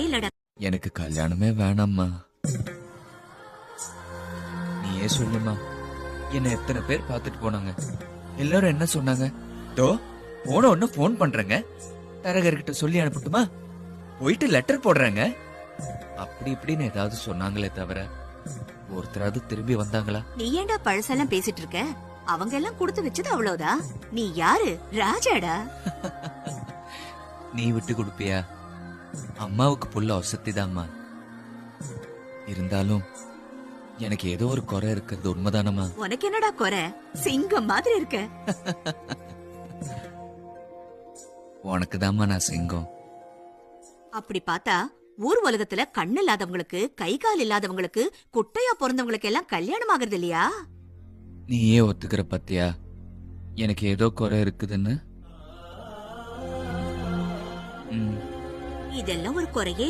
இல்லடா. எனக்கு கல்யாணமே வேணாம்மா. நீயே சொல்லுமா. என்ன எத்தனை பேர் பார்த்துட்டு போனாங்க. எல்லாரும் என்ன சொன்னாங்க? தோ போன ஒண்ணு போன் பண்றேங்க, தரகர்கிட்ட சொல்லி அனுப்பட்டுமா, போயிட்டு லெட்டர் போடுறாங்க, அப்படி இப்படின்னு ஏதாவது சொன்னாங்களே தவிர ஒருத்தராவது திரும்பி வந்தாங்களா? நீ ஏன்டா பழசெல்லாம் பேசிட்டு இருக்க? அவங்க எல்லாம் கொடுத்து வச்சது அவ்வளவுதான். நீ யாரு? ராஜாடா. நீ விட்டு கொடுப்பியா? அம்மாவுக்கு புள்ள வசதிதாம்மா. இருந்தாலும் எனக்கு ஏதோ ஒரு குறை இருக்கிறது உண்மைதானம்மா. உனக்கு என்னடா குறை? சிங்கம் மாதிரி இருக்க. உனக்கு தாம்மா நான் சிங்கம். அப்படி பார்த்தா ஊர் உலகத்துல கண்ணு இல்லாதவங்களுக்கு, கை கால் இல்லாதவங்களுக்கு, குட்டையா பிறந்தவங்களுக்கு எல்லாம் கல்யாணம் ஆகுறது இல்லையா? நீயே ஒத்துக்கிற பத்தியா எனக்கு ஏதோ குறை இருக்குதுன்னு? இதெல்லாம் ஒரு குறையே